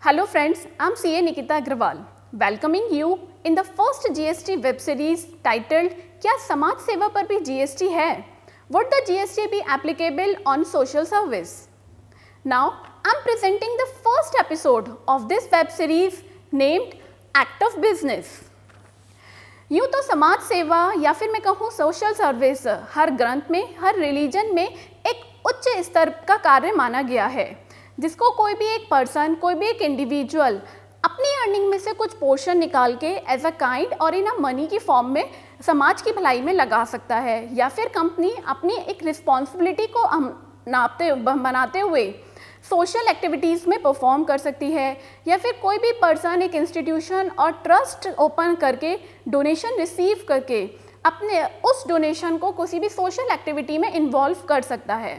Hello friends, I'm CA Nikita Agrawal, welcoming you in the first GST web series titled क्या समाज सेवा पर भी GST है? Would the GST be applicable on social service? Now, I'm presenting the first episode of this web series named Act of Business. यूँ तो समाज सेवा या फिर मैं कहूँ सोशल सर्विस हर ग्रंथ में, हर रिलीजन में एक उच्च स्तर का कार्य माना गया है, जिसको कोई भी एक पर्सन, कोई भी एक इंडिविजुअल अपनी अर्निंग में से कुछ पोर्शन निकाल के एज अ काइंड और इन अ मनी की फॉर्म में समाज की भलाई में लगा सकता है, या फिर कंपनी अपनी एक रिस्पॉन्सिबिलिटी को बनाते हुए सोशल एक्टिविटीज़ में परफॉर्म कर सकती है, या फिर कोई भी पर्सन एक इंस्टीट्यूशन और ट्रस्ट ओपन करके डोनेशन रिसीव करके अपने उस डोनेशन को किसी भी सोशल एक्टिविटी में इन्वॉल्व कर सकता है।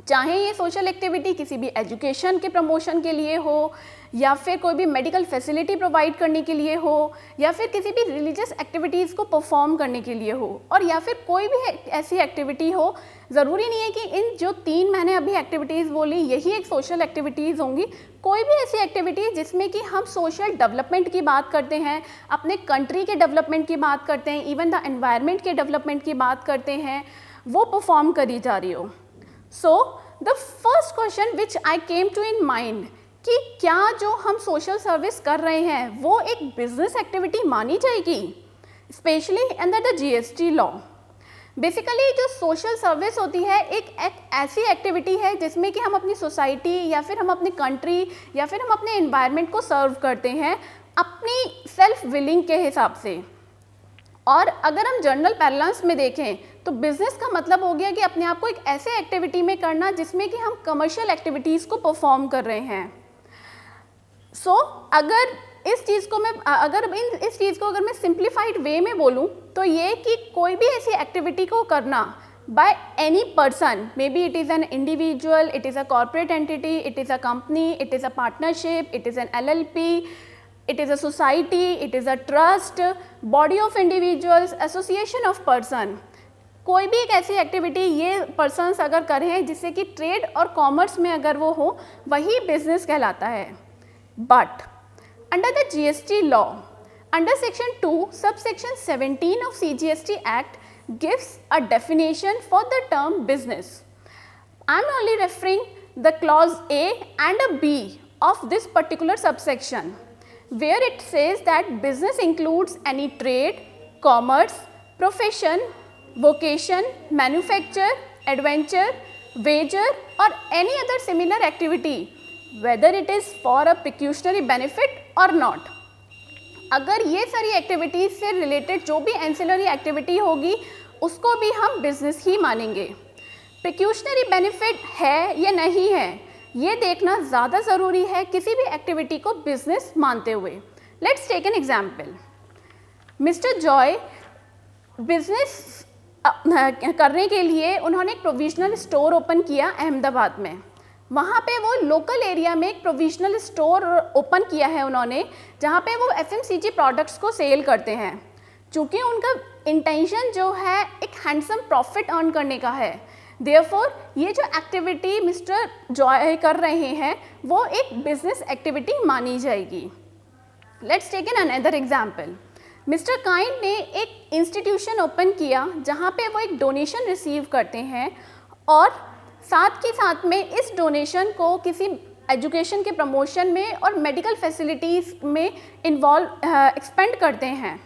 चाहे ये सोशल एक्टिविटी किसी भी एजुकेशन के प्रमोशन के लिए हो, या फिर कोई भी मेडिकल फैसिलिटी प्रोवाइड करने के लिए हो, या फिर किसी भी रिलीजियस एक्टिविटीज़ को परफॉर्म करने के लिए हो, और या फिर कोई भी ऐसी एक्टिविटी हो। ज़रूरी नहीं है कि इन जो तीन मैंने अभी एक्टिविटीज़ बोली यही एक सोशल एक्टिविटीज़ होंगी। कोई भी ऐसी एक्टिविटी जिसमें कि हम सोशल डेवलपमेंट की बात करते हैं, अपने कंट्री के डेवलपमेंट की बात करते हैं, इवन द एनवायरनमेंट के डेवलपमेंट की बात करते हैं, वो परफॉर्म करी जा रही हो। So the first question which I came to in mind कि क्या जो हम सोशल सर्विस कर रहे हैं वो एक बिजनेस एक्टिविटी मानी जाएगी, specially under the GST law. Basically जो सोशल सर्विस होती है एक ऐसी एक्टिविटी है जिसमें कि हम अपनी सोसाइटी या फिर हम अपनी कंट्री या फिर हम अपने एनवायरनमेंट को सर्व करते हैं अपनी सेल्फ विलिंग के हिसाब से। और अगर हम जनरल पैरेलल्स में देखें तो बिजनेस का मतलब हो गया कि अपने आप को एक ऐसे एक्टिविटी में करना जिसमें कि हम कमर्शियल एक्टिविटीज़ को परफॉर्म कर रहे हैं। अगर इस चीज़ को अगर मैं सिंप्लीफाइड वे में बोलूं तो ये कि कोई भी ऐसी एक्टिविटी को करना by any person, may be it is an individual, it is a corporate entity, it is a company, it is a partnership, it is an LLP, it is a society, it is a trust, body of individuals, association of person। कोई भी एक ऐसी activity ये persons अगर करें जिससे कि trade और कॉमर्स में अगर वो हो, वही बिजनेस कहलाता है। But under the GST law, under section 2 subsection 17 of CGST act gives a definition for the term business. I am only referring the clause A and a B of this particular subsection, where it says that business includes any trade, commerce, profession, vocation, manufacture, adventure, wager or any other similar activity, whether it is for a pecuniary benefit or not। अगर ये सारी activities से related जो भी ancillary activity होगी उसको भी हम बिजनेस ही मानेंगे। पेक्यूशनरी बेनिफिट है या नहीं है ये देखना ज़्यादा ज़रूरी है किसी भी एक्टिविटी को बिजनेस मानते हुए। Let's take an example. Mister Joy business करने के लिए उन्होंने एक प्रोविजनल स्टोर ओपन किया अहमदाबाद में। वहाँ पे वो लोकल एरिया में एक प्रोविजनल स्टोर ओपन किया है उन्होंने, जहाँ पे वो FMCG प्रोडक्ट्स को सेल करते हैं। चूँकि उनका इंटेंशन जो है एक हैंडसम प्रॉफिट अर्न करने का है, देयरफॉर ये जो एक्टिविटी मिस्टर जॉय कर रहे हैं वो एक बिजनेस एक्टिविटी मानी जाएगी। Let's take an another example. Mister Kind ने एक इंस्टीट्यूशन ओपन किया जहाँ पे वो एक डोनेशन रिसीव करते हैं और साथ में इस डोनेशन को किसी एजुकेशन के प्रमोशन में और मेडिकल फैसिलिटीज़ में एक्सपेंड करते हैं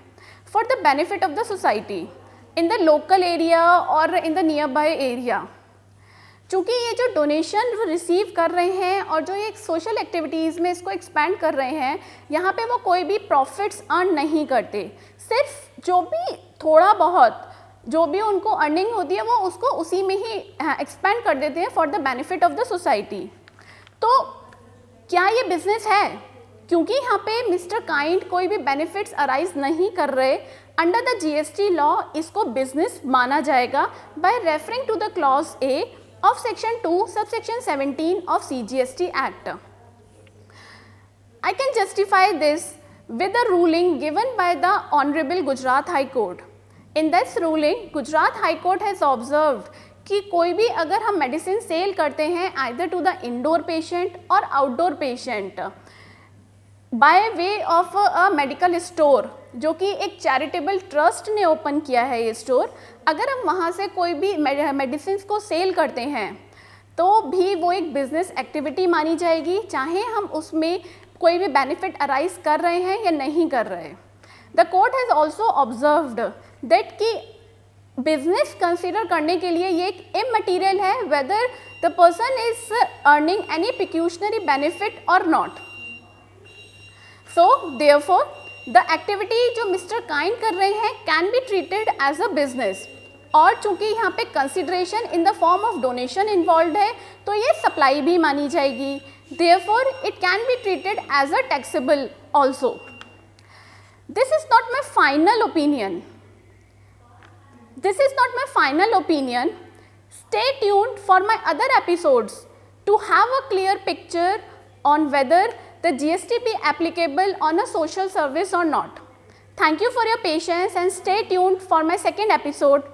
for the benefit of the society in the local area और in the nearby area. चूँकि ये जो डोनेशन वो रिसीव कर रहे हैं और जो ये सोशल एक्टिविटीज़ में इसको एक्सपेंड कर रहे हैं, यहाँ पे वो कोई भी प्रॉफिट्स अर्न नहीं करते, सिर्फ जो भी थोड़ा बहुत जो भी उनको अर्निंग होती है वो उसको उसी में ही एक्सपेंड कर देते हैं for the benefit of the society. तो क्या ये बिजनेस है? क्योंकि यहाँ पे मिस्टर काइंड कोई भी बेनिफिट्स अराइज नहीं कर रहे, अंडर द GST लॉ इसको बिजनेस माना जाएगा by referring to the clause A of section 2 subsection 17 of CGST Act। I can justify this with the ruling given by the Honorable Gujarat High Court। In this ruling, Gujarat High Court has observed कि कोई भी अगर हम medicine sale करते हैं either to the indoor patient और outdoor patient by way of a medical store, जो कि एक चैरिटेबल ट्रस्ट ने ओपन किया है ये स्टोर, अगर हम वहाँ से कोई भी मेडिसिन को सेल करते हैं तो भी वो एक बिजनेस एक्टिविटी मानी जाएगी, चाहे हम उसमें कोई भी बेनिफिट अराइज कर रहे हैं या नहीं कर रहे। The court has also observed that कि बिजनेस कंसिडर करने के लिए ये एक इमटेरियल है whether the person is earning any pecuniary benefit और not. So therefore the activity जो मिस्टर काइंड कर रहे हैं can be treated as a business, और चूंकि यहाँ पे consideration in the form of donation involve है तो ये सप्लाई भी मानी जाएगी, therefore it can be treated as a taxable also. This is not my final opinion, this is not my final opinion. Stay tuned for my other episodes to have a clear picture on whether the GST be applicable on a social service or not. Thank you for your patience and stay tuned for my second episode.